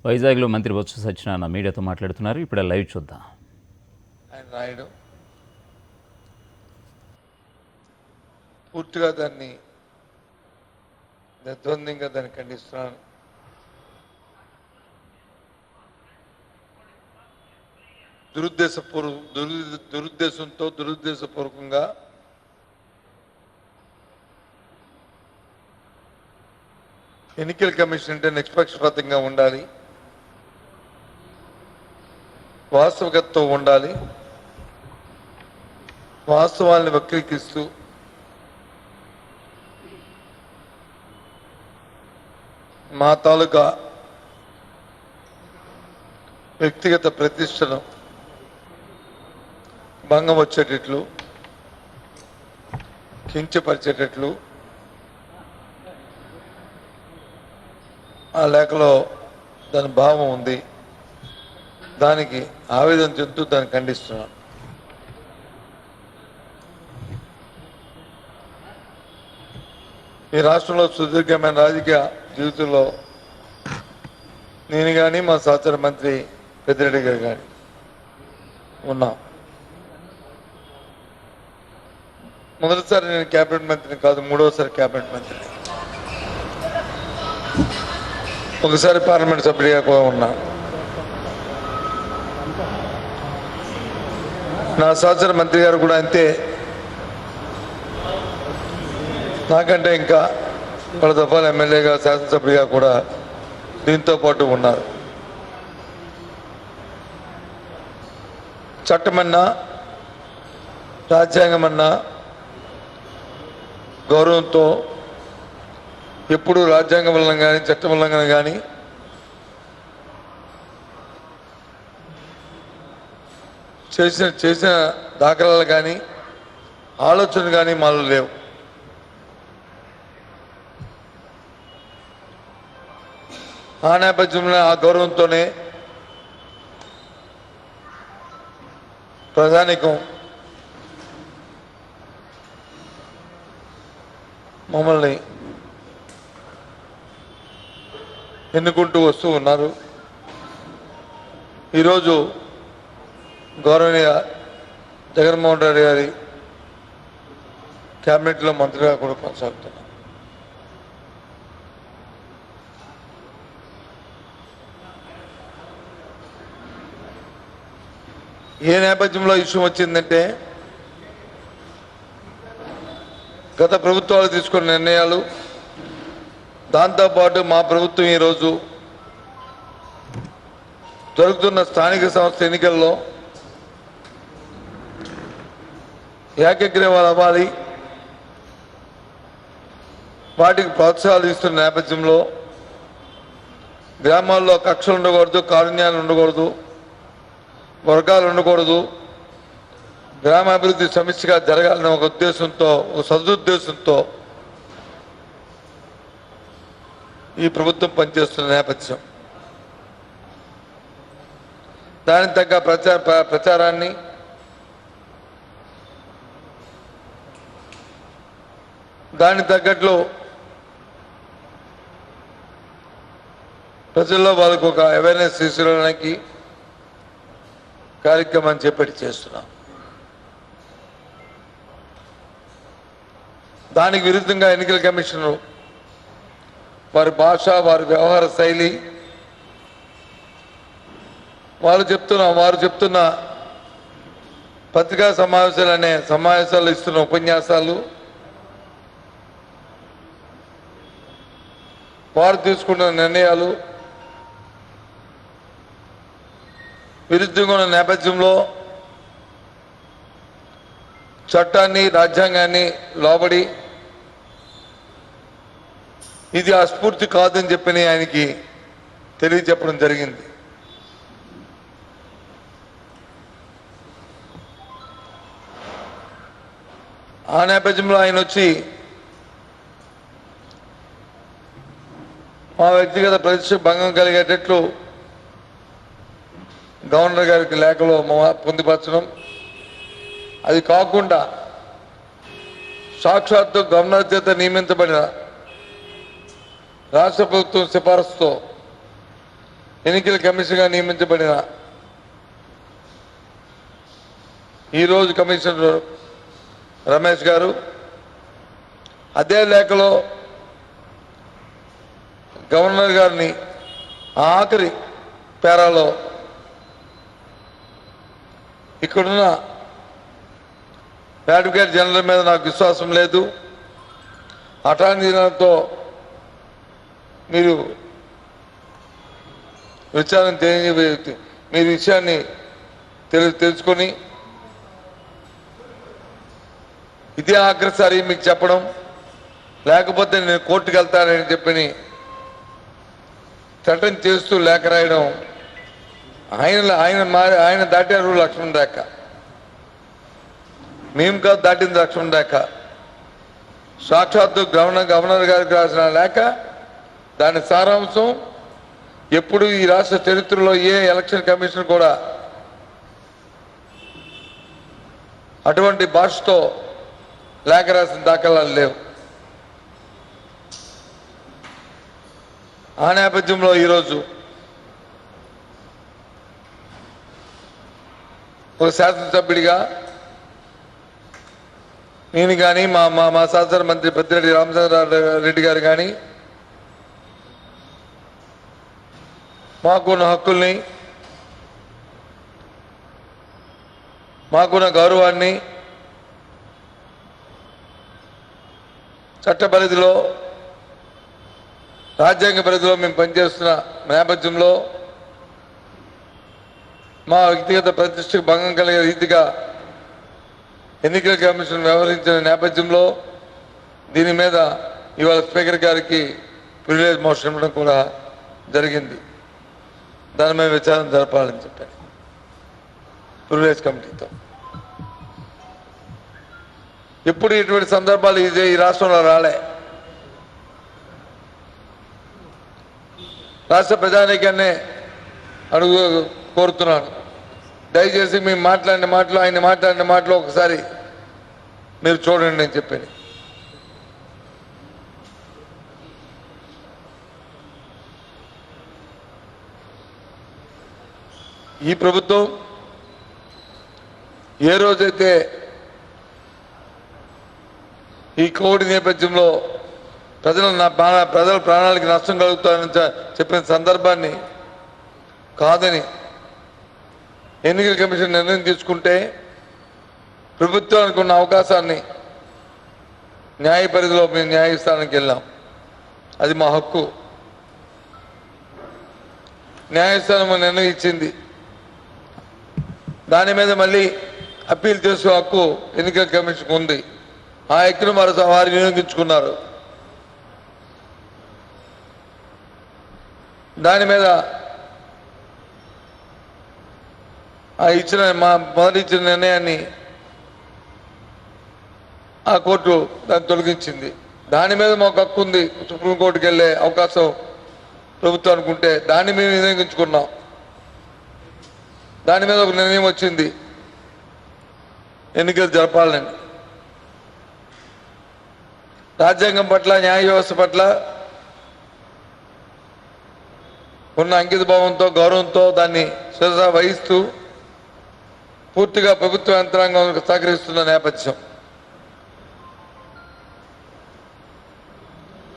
వైజాగ్లో మంత్రి బొత్స సత్యనారాయణ మీడియాతో మాట్లాడుతున్నారు. ఇప్పుడు లైవ్ చూద్దాం. ఆయన రాయడం పూర్తిగా దాన్ని నిర్ద్వందంగా దాన్ని ఖండిస్తున్నాను. దురుద్దేశపూర్వకంగా ఎన్నికల కమిషన్ అంటే నిష్పక్షపాతంగా ఉండాలి, వాస్తవికతతో ఉండాలి, వాస్తవాలను వక్రీకరిస్తూ మా తాలూకా వ్యక్తిగత ప్రతిష్టను భంగం వచ్చేటట్లు, కించపరిచేటట్లు ఆ లేఖలో దాని భావం ఉంది. దానికి ఆవేదన చెందుతూ దాన్ని ఖండిస్తున్నాను. ఈ రాష్ట్రంలో సుదీర్ఘమైన రాజకీయ జీవితంలో నేను కానీ మా సహచర మంత్రి పెద్దిరెడ్డి గారు కానీ ఉన్నాం. మొదటిసారి నేను క్యాబినెట్ మంత్రిని కాదు, మూడవసారి క్యాబినెట్ మంత్రిని. ఒకసారి పార్లమెంట్ సభ్యుడిగా కూడా ఉన్నా. నా సహచర మంత్రి గారు కూడా అంతే, నాకంటే ఇంకా 10 దఫాలు ఎమ్మెల్యేగా శాసనసభ్యుడిగా కూడా దీంతో పాటు ఉన్నారు. చట్టమన్నా రాజ్యాంగమన్నా గౌరవంతో ఎప్పుడు రాజ్యాంగం వలన కానీ చట్టం వలన కానీ చేసిన దాఖలాలు కానీ ఆలోచనలు కానీ మాలో లేవు. ఆ నేపథ్యంలో ఆ గౌరవంతోనే ప్రజానికం మమ్మల్ని ఎన్నుకుంటూ వస్తూ ఉన్నారు. ఈరోజు గౌరవనీయ జగన్మోహన్ రెడ్డి గారి క్యాబినెట్లో మంత్రిగా కూడా కొనసాగుతున్నారు. ఏ నేపథ్యంలో ఇష్యూ వచ్చిందంటే, గత ప్రభుత్వాలు తీసుకున్న నిర్ణయాలు, దాంతోపాటు మా ప్రభుత్వం ఈరోజు జరుగుతున్న స్థానిక సంస్థ ఎన్నికల్లో ఏకగ్రీవాలు అవ్వాలి, వాటికి ప్రోత్సాహాలు ఇస్తున్న నేపథ్యంలో గ్రామాల్లో కక్షలు ఉండకూడదు, కారుణ్యాలు ఉండకూడదు, వర్గాలు ఉండకూడదు, గ్రామాభివృద్ధి సమిష్టిగా జరగాలనే ఒక ఉద్దేశంతో, ఒక సదుద్దేశంతో ఈ ప్రభుత్వం పనిచేస్తున్న నేపథ్యం. దానికి తగ్గ ప్రచారాన్ని దానికి తగ్గట్లు ప్రజల్లో వాళ్ళకు ఒక అవేర్నెస్ తీసుకురావడానికి కార్యక్రమాన్ని చేపట్టి చేస్తున్నాం. దానికి విరుద్ధంగా ఎన్నికల కమిషన్ వారి భాష, వారి వ్యవహార శైలి, వారు చెప్తున్న పత్రికా సమావేశాలు అనే సమావేశాలు ఇస్తున్న ఉపన్యాసాలు, వారు తీసుకుంటున్న నిర్ణయాలు విరుద్ధంగా ఉన్న నేపథ్యంలో చట్టాన్ని, రాజ్యాంగాన్ని లోబడి ఇది ఆ స్ఫూర్తి కాదని చెప్పని ఆయనకి తెలియజెప్పడం జరిగింది. ఆ నేపథ్యంలో ఆయన వచ్చి మా వ్యక్తిగత ప్రతిష్ట భంగం కలిగేటట్లు గవర్నర్ గారికి లేఖలో పొందుపరచడం, అది కాకుండా సాక్షాత్తు గవర్నర్ చేత నియమించబడిన రాష్ట్ర ప్రభుత్వం సిఫారసుతో ఎన్నికల కమిషన్గా నియమించబడిన ఈరోజు కమిషనర్ రమేష్ గారు అదే లేఖలో గవర్నర్ గారిని ఆఖరి పేరాలో ఇక్కడున్న అడ్వకేట్ జనరల్ మీద నాకు విశ్వాసం లేదు, అటార్నీ జనరల్తో మీరు విచారణ మీరు విషయాన్ని తెలుసుకొని ఇదే ఆఖరిసారి మీకు చెప్పడం, లేకపోతే నేను కోర్టుకు వెళ్తానని చెప్పి చట్టం చేస్తూ లేఖ రాయడం ఆయన దాటారు లక్ష్మణ్ రేఖ, మేము కాదు దాటింది లక్ష్మణ్ రేఖ. సాక్షాత్తు గవర్నర్ గారికి రాసిన లేఖ, దాని సారాంశం ఎప్పుడు ఈ రాష్ట్ర చరిత్రలో ఏ ఎలక్షన్ కమిషన్ కూడా అటువంటి భాషతో లేఖ రాసిన దాఖలాలు లేవు. ఆ నేపథ్యంలో ఈరోజు ఒక శాసనసభ్యుడిగా నేను కానీ మా శాసన మంత్రి పెద్దిరెడ్డి రామచంద్రారెడ్డి గారు కానీ మాకున్న హక్కుల్ని, మాకున్న గౌరవాన్ని చట్ట పరిధిలో, రాజ్యాంగ పరిధిలో మేము పనిచేస్తున్న నేపథ్యంలో మా వ్యక్తిగత ప్రతిష్టకు భంగం కలిగే రీతిగా ఎన్నికల కమిషన్ వ్యవహరించిన నేపథ్యంలో దీని మీద ఇవాళ స్పీకర్ గారికి ప్రివిలేజ్ మోషన్ ఇవ్వడం కూడా జరిగింది. దాని మీద విచారణ జరపాలని చెప్పాను ప్రివిలేజ్ కమిటీతో. ఎప్పుడు ఇటువంటి సందర్భాలు ఈ రాష్ట్రంలో రాలే. రాష్ట్ర ప్రజానీకాన్నే కోరుతున్నాను, దయచేసి మేము మాట్లాడిన మాటలు, ఆయన మాట్లాడిన మాటలు ఒకసారి మీరు చూడండి అని చెప్పాను. ఈ ప్రభుత్వం ఏ రోజైతే ఈ కోవిడ్ నేపథ్యంలో ప్రజల ప్రాణాలకి నష్టం కలుగుతారని చెప్పిన సందర్భాన్ని కాదని ఎన్నికల కమిషన్ నిర్ణయం తీసుకుంటే ప్రభుత్వానికి ఉన్న అవకాశాన్ని న్యాయ పరిధిలో మేము న్యాయస్థానానికి వెళ్ళాం. అది మా హక్కు. న్యాయస్థానం నిర్ణయం ఇచ్చింది. దాని మీద మళ్ళీ అప్పీల్ చేసే హక్కు ఎన్నికల కమిషన్కు ఉంది. ఆ హక్కును వారు వినియోగించుకున్నారు. దాని మీద మొదటి ఇచ్చిన నిర్ణయాన్ని ఆ కోర్టు దాన్ని తొలగించింది. దాని మీద మాకు హక్కు ఉంది. సుప్రీంకోర్టుకు వెళ్ళే అవకాశం ప్రభుత్వానికి ఉంటే దాన్ని మేము వినియోగించుకున్నాం. దాని మీద ఒక నిర్ణయం వచ్చింది, ఎన్నికలు జరపాలని. రాజ్యాంగం పట్ల, న్యాయ వ్యవస్థ పట్ల ఉన్న అంకిత భావంతో, గౌరవంతో దాన్ని శిరస వహిస్తూ పూర్తిగా ప్రభుత్వ యంత్రాంగం సహకరిస్తున్న నేపథ్యం,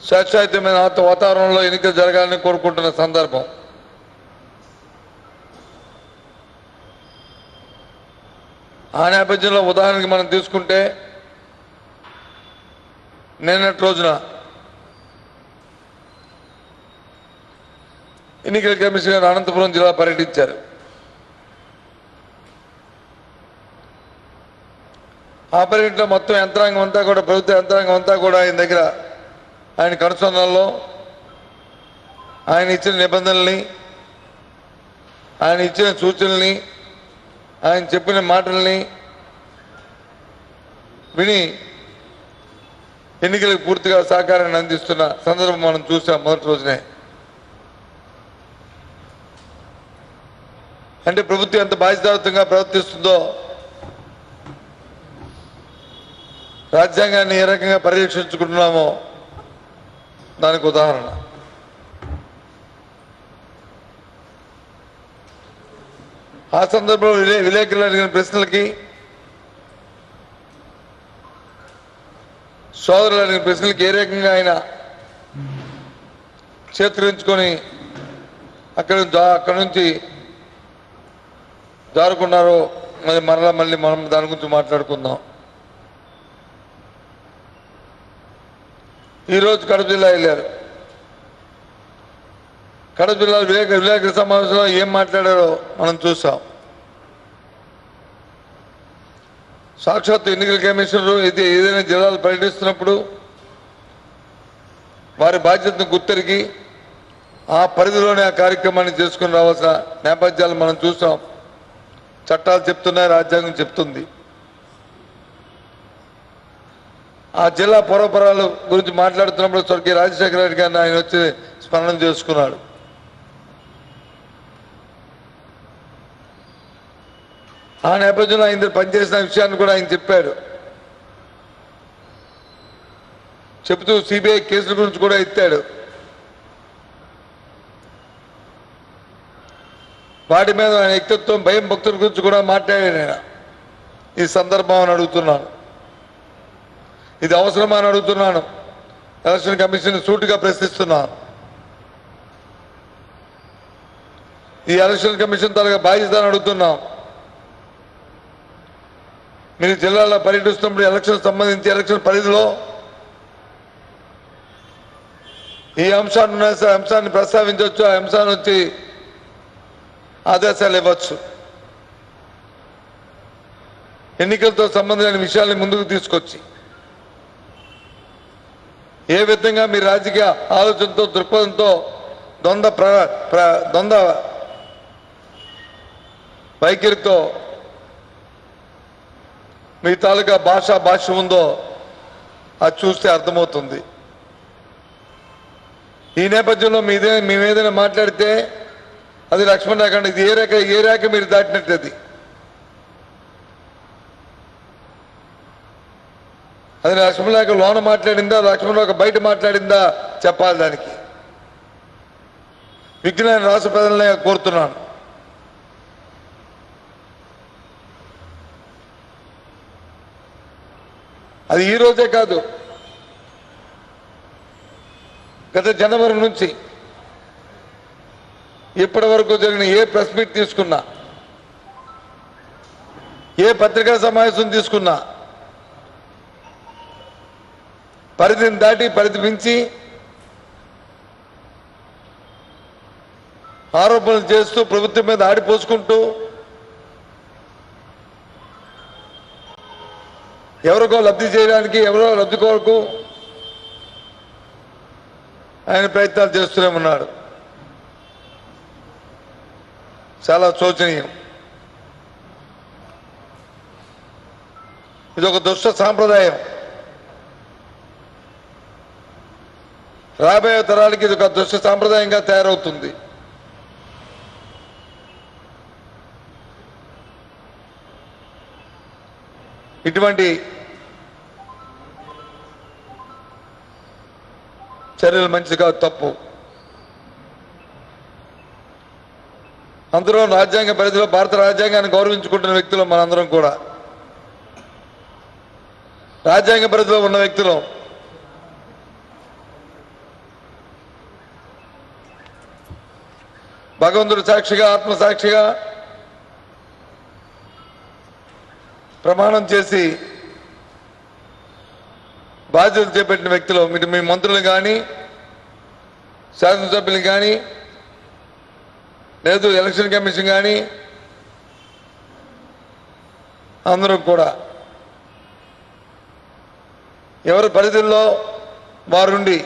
స్వేచ్ఛాయుతమైన వాతావరణంలో ఎన్నికలు జరగాలని కోరుకుంటున్న సందర్భం. ఆ నేపథ్యంలో ఉదాహరణకి మనం తీసుకుంటే నిన్నటి రోజున ఎన్నికల కమిషన్ గారు అనంతపురం జిల్లా పర్యటించారు. ఆ పర్యటనలో మొత్తం యంత్రాంగం అంతా కూడా, ప్రభుత్వ యంత్రాంగం అంతా కూడా ఆయన దగ్గర, ఆయన కనుసన్నల్లో ఆయన ఇచ్చిన నిబంధనల్ని, ఆయన ఇచ్చిన సూచనల్ని, ఆయన చెప్పిన మాటల్ని విని ఎన్నికలకు పూర్తిగా సహకారాన్ని అందిస్తున్న సందర్భం మనం చూసాం మొదటి రోజునే. అంటే ప్రభుత్వం ఎంత బాధ్యతాయుతంగా ప్రవర్తిస్తుందో, రాజ్యాంగాన్ని ఏ రకంగా పరిరక్షించుకుంటున్నామో దానికి ఉదాహరణ. ఆ సందర్భంలో విలేకరులు అడిగిన ప్రశ్నలకి, సోదరులు అడిగిన ప్రశ్నలకి ఏ రకంగా ఆయన చేతురించుకొని అక్కడి నుంచి జారుకున్నారో మళ్ళీ మనం దాని గురించి మాట్లాడుకుందాం. ఈరోజు కడప జిల్లా వెళ్ళారు. కడప జిల్లా విలేకరుల సమావేశంలో ఏం మాట్లాడారో మనం చూసాం. సాక్షాత్ ఎన్నికల కమిషనరు ఏదైనా జిల్లాలు పర్యటిస్తున్నప్పుడు వారి బాధ్యతను గుర్తెరిగి ఆ పరిధిలోనే ఆ కార్యక్రమాన్ని చేసుకుని రావాల్సిన నేపథ్యాలు మనం చూసాం. చట్టాలు చెప్తున్నాయి, రాజ్యాంగం చెప్తుంది. ఆ జిల్లా పూర్వపరాల గురించి మాట్లాడుతున్నప్పుడు స్వర్గీయ రాజశేఖర రెడ్డి గారిని ఆయన వచ్చి స్మరణ చేసుకున్నాడు. ఆ నేపథ్యంలో ఆయన పనిచేసిన విషయాన్ని కూడా ఆయన చెప్పాడు. చెబుతూ సిబిఐ కేసుల గురించి కూడా ఎత్తాడు. వాటి మీద ఆయన వ్యక్తిత్వం, భయం, భక్తుల గురించి కూడా మాట్లాడాడు. ఆయన ఈ సందర్భం అని అడుగుతున్నాను. ఇది అవసరమా అని అడుగుతున్నాను. ఎలక్షన్ కమిషన్ సూటిగా ప్రశ్నిస్తున్నాను. ఈ ఎలక్షన్ కమిషన్ తరగా బాధ్యత అని అడుగుతున్నాం. మీరు జిల్లాలో పర్యటిస్తున్నప్పుడు ఎలక్షన్ సంబంధించి ఎలక్షన్ పరిధిలో ఈ అంశాన్ని ప్రస్తావించవచ్చు. ఆ అంశాన్ని వచ్చి ఆదేశాలు ఇవ్వచ్చు. ఎన్నికలతో సంబంధమైన విషయాల్ని ముందుకు తీసుకొచ్చి ఏ విధంగా మీ రాజకీయ ఆలోచనతో, దృక్పథంతో ద్వంద్వ వైఖరితో మీ తాలూకా భాష ఉందో అది చూస్తే అర్థమవుతుంది. ఈ నేపథ్యంలో మేమేదైనా మాట్లాడితే అది లక్ష్మణ రేఖ. ఇది ఏ రేఖ మీరు దాటినట్టు. అది లక్ష్మణ రేఖ లోన మాట్లాడిందా, లక్ష్మణ రేఖ బయట మాట్లాడిందా చెప్పాలి. దానికి విజ్ఞాన రాష్ట్ర ప్రజలనే కోరుతున్నాను. అది ఈ రోజే కాదు, గత జనవరి నుంచి ఇప్పటి వరకు జరిగిన ఏ ప్రెస్ మీట్ తీసుకున్నా, ఏ పత్రికా సమావేశం తీసుకున్నా పరిధిని దాటి, పరిధి మించి ఆరోపణలు చేస్తూ ప్రభుత్వం మీద ఆడిపోసుకుంటూ ఎవరికో లబ్ధి చేయడానికి, ఎవరో లబ్ధి కొరకు ఆయన ప్రయత్నాలు చేస్తూనే ఉన్నాడు. చాలా శోచనీయం. ఇది ఒక దుష్ట సాంప్రదాయం. రాబోయే తరాలకి ఇది ఒక దుష్ట సాంప్రదాయంగా తయారవుతుంది. ఇటువంటి చర్యలు మంచిది కాదు, తప్పు. అందరూ రాజ్యాంగ పరిధిలో భారత రాజ్యాంగాన్ని గౌరవించుకుంటున్న వ్యక్తులు మనందరం కూడా. రాజ్యాంగ పరిధిలో ఉన్న వ్యక్తులు భగవంతుడు సాక్షిగా, ఆత్మసాక్షిగా ప్రమాణం చేసి బాధ్యత చేపట్టిన వ్యక్తులు మీ మంత్రులు కానీ, శాసనసభ్యులు కానీ, లేదు ఎలక్షన్ కమిషన్ కానీ, అందరూ కూడా ఎవరి పరిధుల్లో వారుండి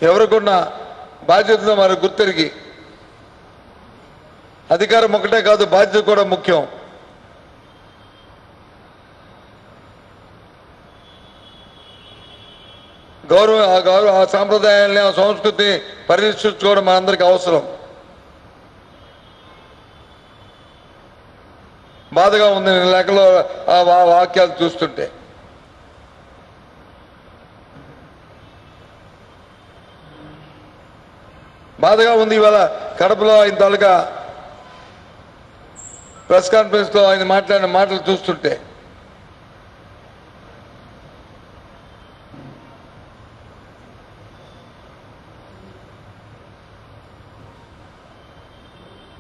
ఎవరికున్న బాధ్యతను వారు గుర్తెరిగి, అధికారం ఒకటే కాదు, బాధ్యత కూడా ముఖ్యం. ఆ సాంప్రదాయాల్ని, ఆ సంస్కృతిని పరిరక్షించుకోవడం మనందరికీ అవసరం. బాధగా ఉంది లేఖలో ఆ వాక్యాలు చూస్తుంటే. బాధగా ఉంది. ఇవాళ కడపలో ఆయన తాలూకా ప్రెస్ కాన్ఫరెన్స్ లో ఆయన మాట్లాడిన మాటలు చూస్తుంటే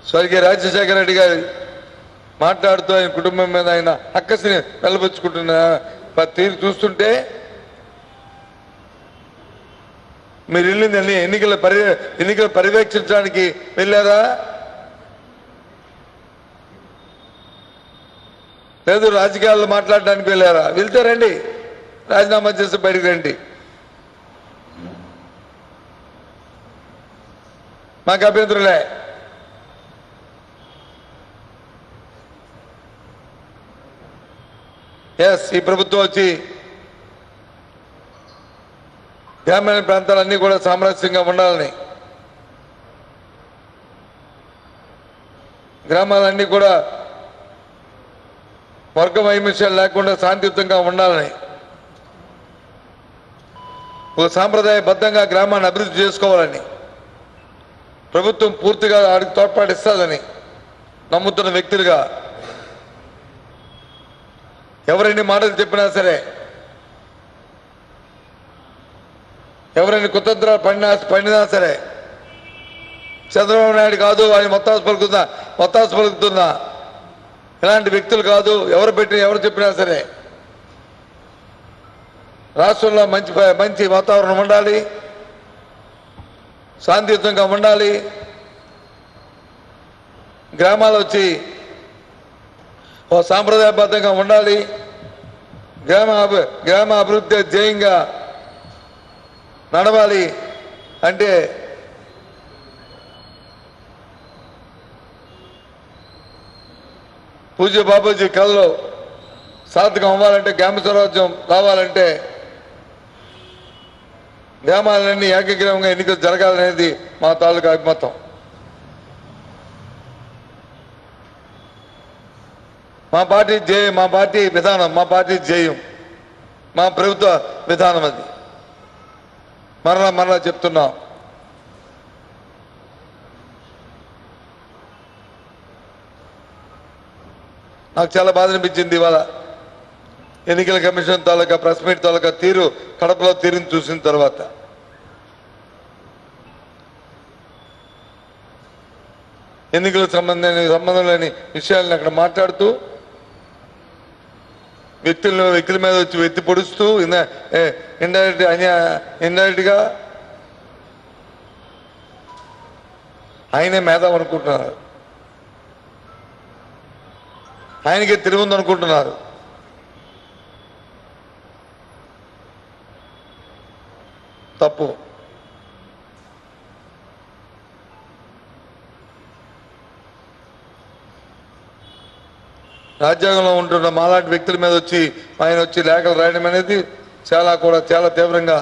స్వర్గీయ రాజశేఖర రెడ్డి గారి మాట్లాడుతూ ఆయన కుటుంబం మీద ఆయన అక్కసిని వెల్లబుచ్చుకుంటున్న తీరు చూస్తుంటే మీరు వెళ్ళిందని ఎన్నికలు పర్యవేక్షించడానికి వెళ్ళారా? లేదు రాజకీయాల్లో మాట్లాడడానికి వెళ్ళారా? వెళ్తే రండి, రాజీనామా చేసి బయటికి రండి. మాకు అభ్యంతరులే. ఈ ప్రభుత్వం వచ్చి గ్రామీణ ప్రాంతాలన్నీ కూడా సామరస్యంగా ఉండాలని, గ్రామాలన్నీ కూడా వర్గ వైమస్యాలు లేకుండా శాంతియుతంగా ఉండాలని, ఒక సాంప్రదాయబద్ధంగా గ్రామాన్ని అభివృద్ధి చేసుకోవాలని ప్రభుత్వం పూర్తిగా వాడికి తోడ్పాటిస్తుందని నమ్ముతున్న వ్యక్తులుగా ఎవరైనా మాటలు చెప్పినా సరే, ఎవరైనా కుతంత్రాలు పడినా సరే చంద్రబాబు నాయుడు కాదు ఆయన మొత్తాసు పలుకుతున్నా ఇలాంటి వ్యక్తులు కాదు. ఎవరు చెప్పినా సరే రాష్ట్రంలో మంచి వాతావరణం ఉండాలి, శాంతియుతంగా ఉండాలి, గ్రామాలు వచ్చి ఓ సాంప్రదాయబద్ధంగా ఉండాలి, గ్రామ అభివృద్ధి ధ్యేయంగా నడవాలి అంటే పూజ్య బాబూజీ కళలో సార్థకం అవ్వాలంటే, గ్రామ స్వరాజ్యం రావాలంటే గ్రామాలన్నీ ఏకగ్రీవంగా ఎన్నికలు జరగాలనేది మా తాలూకా అభిమతం. మా పార్టీ విధానం, మా పార్టీ ధ్యేయం, మా ప్రభుత్వ విధానం అది. మరలా చెప్తున్నాం. నాకు చాలా బాధ అనిపించింది ఇవాళ ఎన్నికల కమిషన్ తాలూకా ప్రెస్ మీట్ తాలూకా తీరు, కడపలో తీరుని చూసిన తర్వాత. ఎన్నికలకు సంబంధం లేని విషయాలను అక్కడ మాట్లాడుతూ వ్యక్తుల మీద వచ్చి ఎత్తి పొడుస్తూ ఇండైరెక్ట్ గా ఆయనే మేధావి అనుకుంటున్నారు, ఆయనకే తిరుగుంది అనుకుంటున్నారు. తప్పు. రాజ్యాంగంలో ఉంటున్న మాలాంటి వ్యక్తుల మీద ఆయన వచ్చి లేఖలు రాయడం అనేది చాలా తీవ్రంగా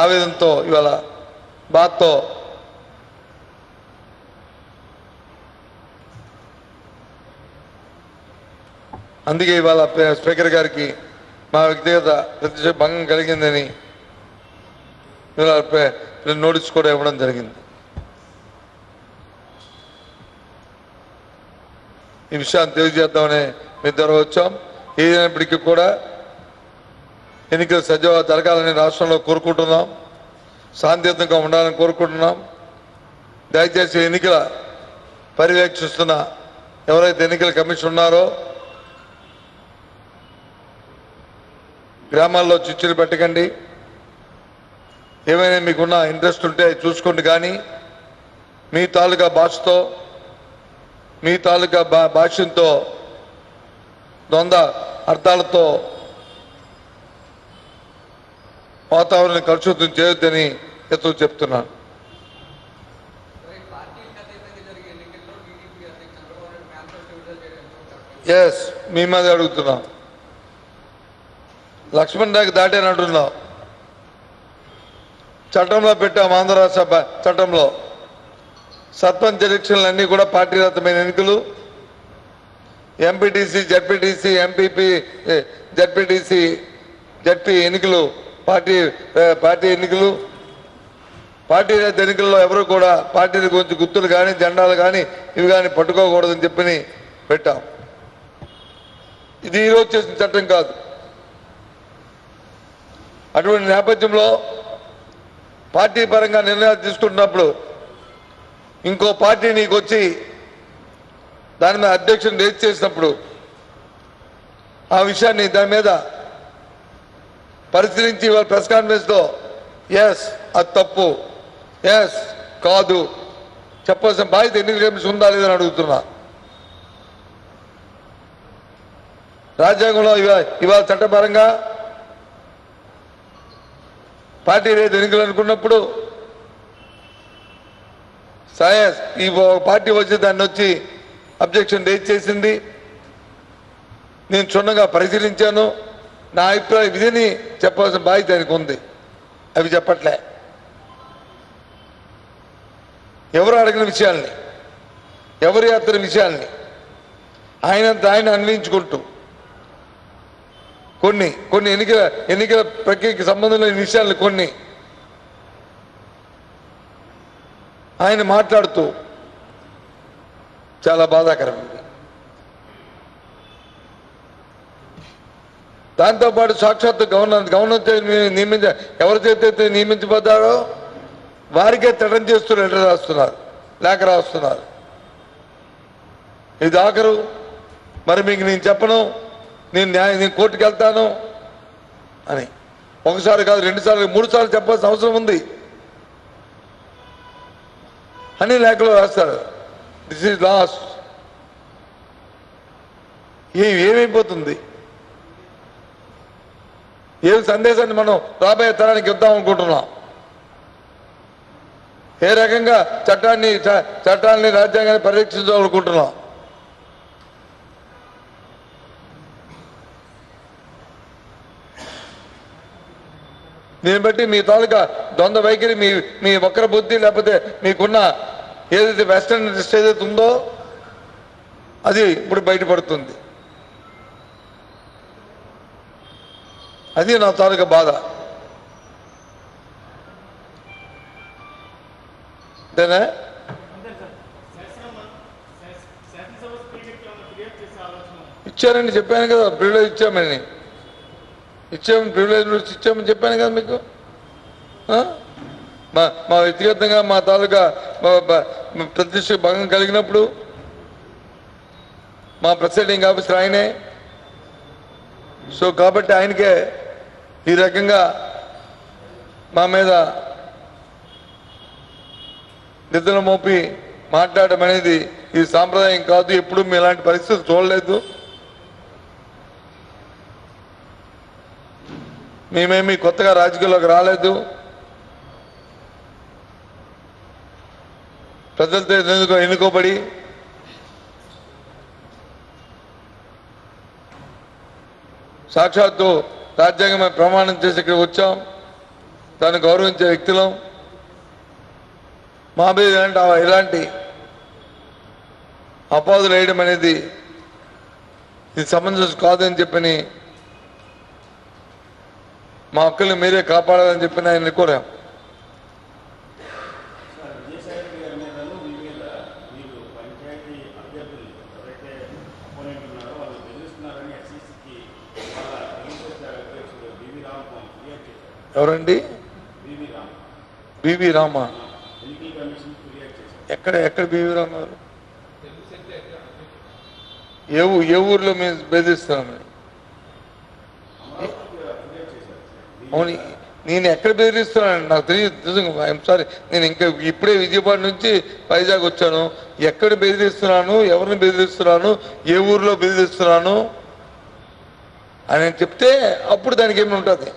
ఆవేదనతో ఇవాళ బాధతో అందుకే ఇవాళ స్పీకర్ గారికి మా వ్యక్తిగత ప్రతిష్ట భంగం కలిగిందని ఇవాళ నోటీస్ కూడా ఇవ్వడం జరిగింది. ఈ విషయాన్ని తెలియజేద్దామని మీ ద్వారా వచ్చాం. ఏదైనప్పటికీ కూడా ఎన్నికలు సజావుగా జరగాలని రాష్ట్రంలో కోరుకుంటున్నాం, శాంతియుతంగా ఉండాలని కోరుకుంటున్నాం. దయచేసి ఎన్నికల పర్యవేక్షిస్తున్న ఎవరైతే ఎన్నికల కమిషన్ ఉన్నారో గ్రామాల్లో చిచ్చులు పెట్టకండి. ఏమైనా మీకున్న ఇంట్రెస్ట్ ఉంటే చూసుకోండి, కానీ మీ తాలూకా భాషతో, మీ తాలూకా భాష్యంతో, ద్వంద్వ అర్థాలతో వాతావరణం కలుషితం చేయొద్దని ఎత్తు చెప్తున్నాను. ఎస్, మీ మీద అడుగుతున్నాం. లక్ష్మణ్ రేఖ దాటేనంటున్నాం. చట్టంలో పెట్టాం, ఆంధ్ర రాష్ట్ర చట్టంలో సర్పంచ్ ఎలక్షన్లు అన్నీ కూడా పార్టీరతమైన ఎన్నికలు. ఎంపీటీసీ, జడ్పీటీసీ, ఎంపీపీ, జడ్పీ ఎన్నికలు పార్టీ ఎన్నికలు. పార్టీ ఎన్నికల్లో ఎవరు కూడా పార్టీల గురించి గుర్తులు కానీ జెండాలు కానీ ఇవి కానీ పట్టుకోకూడదని చెప్పని పెట్టాం. ఇది ఈరోజు చేసిన చట్టం కాదు. అటువంటి నేపథ్యంలో పార్టీ పరంగా నిర్ణయాలు తీసుకుంటున్నప్పుడు ఇంకో పార్టీ నీకు వచ్చి దాని మీద అధ్యక్షుని రేజ్ చేసినప్పుడు ఆ విషయాన్ని దాని మీద పరిశీలించి వాళ్ళ ప్రెస్ కాన్ఫరెన్స్లో ఎస్ అది తప్పు, ఎస్ కాదు చెప్పాల్సిన బాధ్యత ఎన్నికల కమిషన్ ఉందా లేదని అడుగుతున్నా. రాజ్యాంగంలో ఇవాళ చట్టపరంగా పార్టీ రేపు ఎన్నికలు అనుకున్నప్పుడు సయస్ ఈ పార్టీ వచ్చి దాన్ని వచ్చి అబ్జెక్షన్ రేజ్ చేసింది. నేను క్షుణ్ణంగా పరిశీలించాను. నా అభిప్రాయం విధిని చెప్పాల్సిన బాధ్యత ఆయనకు ఉంది. అవి చెప్పట్లే. ఎవరు అడిగిన విషయాల్ని, ఎవరి అతని విషయాల్ని ఆయనంత ఆయన అన్వయించుకుంటూ కొన్ని ఎన్నికల ప్రక్రియకి సంబంధం లేని విషయాలు కొన్ని ఆయన మాట్లాడుతూ చాలా బాధాకరం. దాంతోపాటు సాక్షాత్తు గవర్నర్ ఎవరి చేత నియమించబడ్డారో వారికే తడం చేస్తూ లెటర్ రాస్తున్నారు, లేఖ రాస్తున్నారు. ఇది ఆఖరు, మరి మీకు నేను చెప్పను, నేను కోర్టుకు వెళ్తాను అని ఒకసారి కాదు 2 సార్లు 3 సార్లు చెప్పాల్సిన అవసరం ఉంది అని లేఖలో రాస్తారు. This is lost. ఏమైపోతుంది? ఏ సందేశాన్ని మనం రాబోయే తరానికి ఇద్దాం అనుకుంటున్నాం? ఏ రకంగా చట్టాన్ని రాజ్యాంగాన్ని పరిరక్షించాలనుకుంటున్నాం? దీన్ని బట్టి మీ తాలూకా ద్వంద్వ వైఖరి, మీ వక్ర బుద్ధి, లేకపోతే మీకున్న ఏదైతే వెస్టర్న్ ఇంట్రెస్ట్ ఏదైతే ఉందో అది ఇప్పుడు బయటపడుతుంది. అది నా తాలూకా బాధ. అంతేనా? ఇచ్చారండి, చెప్పాను కదా, ప్రివిలేజ్ ఇచ్చామని ప్రివిలేజ్ ఇచ్చామని చెప్పాను కదా మీకు. మా వ్యక్తిగతంగా మా తాలూకా ప్రతిష్ట భంగం కలిగినప్పుడు మా ప్రెసిడెంటింగ్ ఆఫీసర్ ఆయనే. సో కాబట్టి ఆయనకే ఈ రకంగా మా మీద నిద్ర మోపి మాట్లాడడం అనేది ఇది సాంప్రదాయం కాదు. ఎప్పుడు మేము ఇలాంటి పరిస్థితులు చూడలేదు. మేమేమి కొత్తగా రాజకీయాల్లోకి రాలేదు. ప్రజలతో ఎన్నుకోబడి సాక్షాత్తు రాజ్యాంగమే ప్రమాణం చేసి ఇక్కడ వచ్చాం. దాన్ని గౌరవించే వ్యక్తులం. మా మీద ఇలాంటి అపాదులు వేయడం అనేది ఇది సమంజసం కాదని చెప్పని, మా హక్కుల్ని మీరే కాపాడాలని చెప్పి ఆయన కోరాం. ఎవరండి? బివి రామ. ఎక్కడ బివి రామ గారు? ఏ ఊర్లో మేము బెదిరిస్తున్నామని? అవును, నేను ఎక్కడ బెదిరిస్తున్నాను నాకు తెలియదు. ఐఎమ్ సారీ, నేను ఇంకా ఇప్పుడే విజయవాడ నుంచి వైజాగ్ వచ్చాను. ఎక్కడ బెదిరిస్తున్నాను, ఎవరిని బెదిరిస్తున్నాను, ఏ ఊర్లో బెదిరిస్తున్నాను అని చెప్తే అప్పుడు దానికి ఏమి ఉంటుంది.